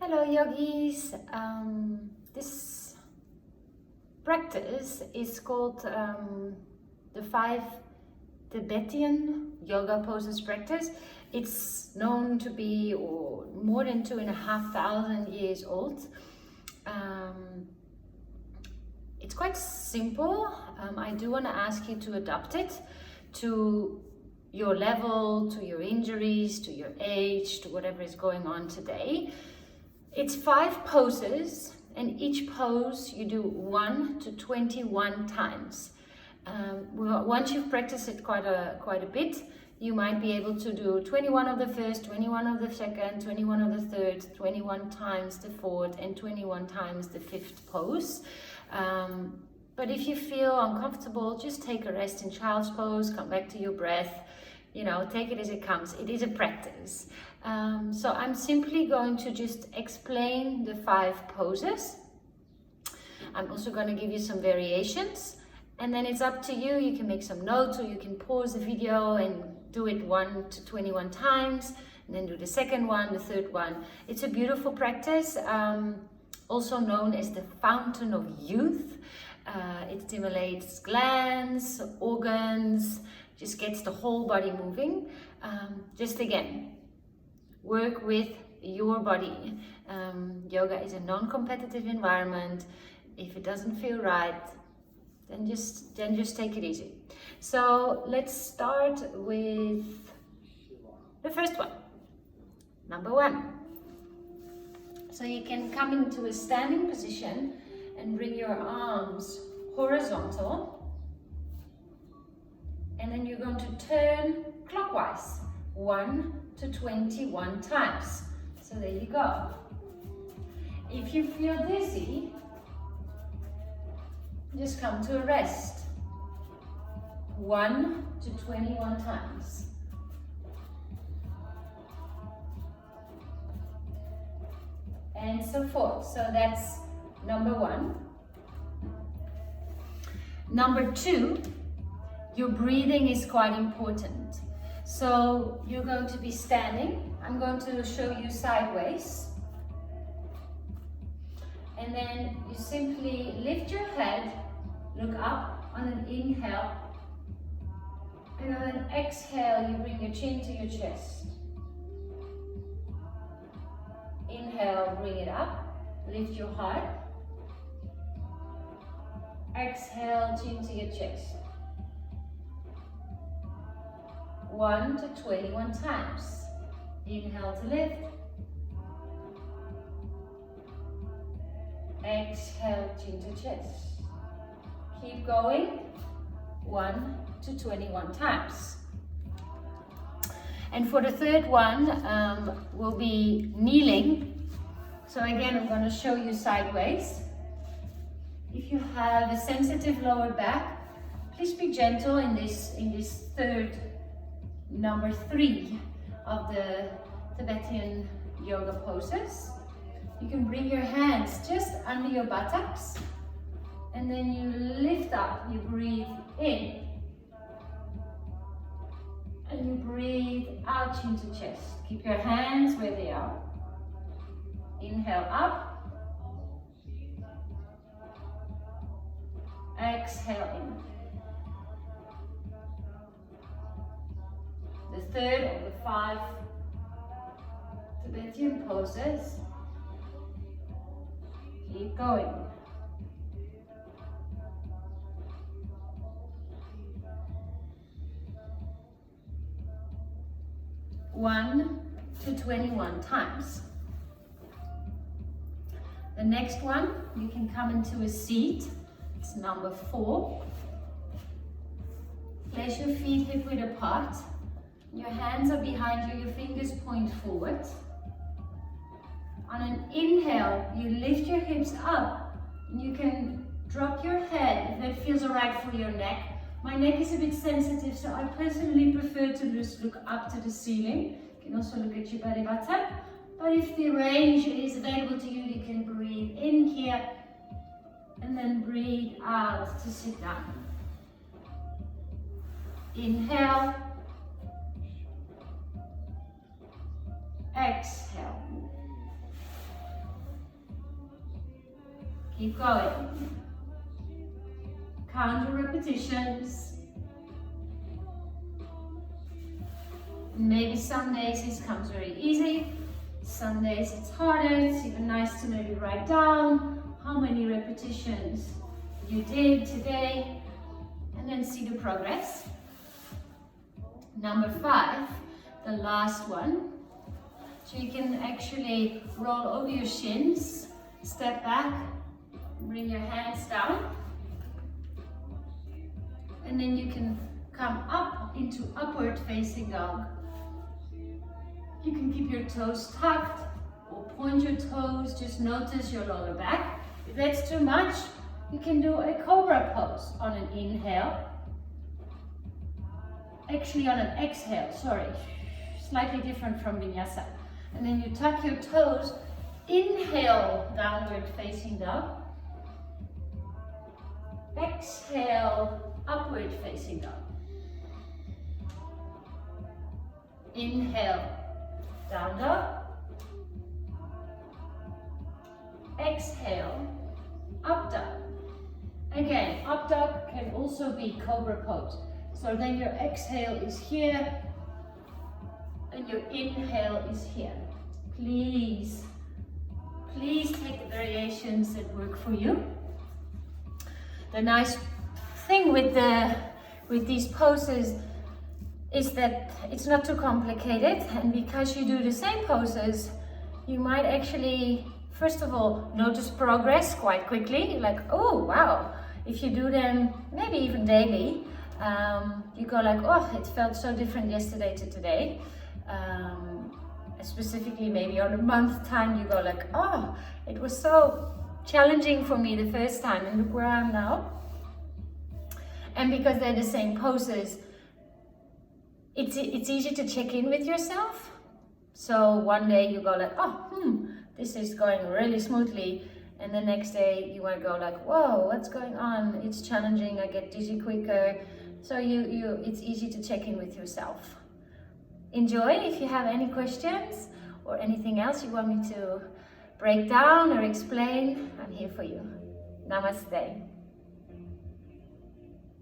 Hello yogis, this practice is called the 5 Tibetan yoga poses practice. It's known to be more than 2,500 years old. It's quite simple. I do want to ask you to adapt it to your level, to your injuries, to your age, to whatever is going on today. It's 5 poses, and each pose you do 1 to 21 times. Once you've practiced it quite a bit, you might be able to do 21 of the first, 21 of the second, 21 of the third, 21 times the fourth, and 21 times the 5th pose. But if you feel uncomfortable, just take a rest in child's pose, come back to your breath. You know, take it as it comes. It is a practice. So I'm simply going to just explain the 5 poses. I'm also going to give you some variations, and then it's up to you. You can make some notes, or you can pause the video and do it 1 to 21 times, and then do the second one, the third one. It's a beautiful practice, also known as the fountain of youth. It stimulates glands, organs, just gets the whole body moving. Just again, work with your body. Yoga is a non-competitive environment. If it doesn't feel right, then just take it easy. So let's start with the first one, number 1. So you can come into a standing position and bring your arms horizontal. And then you're going to turn clockwise 1 to 21 times. So there you go. If you feel dizzy, just come to a rest 1 to 21 times. And so forth. So that's number 1. Number 2, your breathing is quite important. So you're going to be standing. I'm going to show you sideways. And then you simply lift your head, look up on an inhale. And on an exhale, you bring your chin to your chest. Inhale, bring it up, lift your heart. Exhale, chin to your chest. 1 to 21 times. Inhale to lift. Exhale, chin to chest. Keep going. 1 to 21 times. And for the third one, we'll be kneeling. So again, I'm going to show you sideways. If you have a sensitive lower back, please be gentle in this third, number 3 of the Tibetan yoga poses. You can bring your hands just under your buttocks, and then you lift up, you breathe in, and you breathe out into chest. Keep your hands where they are. Inhale up. Exhale in. The third of the 5 Tibetan poses. Keep going. One to 21 times. The next one, you can come into a seat. It's number 4. Place your feet hip-width apart. Your hands are behind you, your fingers point forward. On an inhale, you lift your hips up. You can drop your head if that feels alright for your neck. My neck is a bit sensitive, so I personally prefer to just look up to the ceiling. You can also look at your belly button. But if the range is available to you, you can breathe in here and then breathe out to sit down. Inhale. Exhale. Keep going. Count your repetitions. Maybe some days it comes very easy, some days it's harder. It's even nice to maybe write down how many repetitions you did today and then see the progress. Number 5, the last one. So you can actually roll over your shins, step back, bring your hands down, and then you can come up into upward facing dog. You can keep your toes tucked or point your toes, just notice your lower back. If that's too much, you can do a cobra pose on an inhale. Actually on an exhale, sorry, slightly different from vinyasa. And then you tuck your toes, inhale, downward facing dog. Exhale, upward facing dog. Inhale, down dog. Exhale, up dog. Again, up dog can also be cobra pose. So then your exhale is here and your inhale is here. Please take the variations that work for you. The nice thing with these poses is that it's not too complicated, and because you do the same poses, you might actually, first of all, notice progress quite quickly. Like, oh wow, if you do them maybe even daily, you go like, oh, it felt so different yesterday to today. Specifically maybe on a month time, you go like, oh, it was so challenging for me the first time, and look where I am now. And because they're the same poses, it's easy to check in with yourself. So one day you go like, oh, this is going really smoothly, and the next day you want to go like, whoa, what's going on? It's challenging, I get dizzy quicker. So it's easy to check in with yourself. Enjoy. If you have any questions or anything else you want me to break down or explain, I'm here for you. Namaste.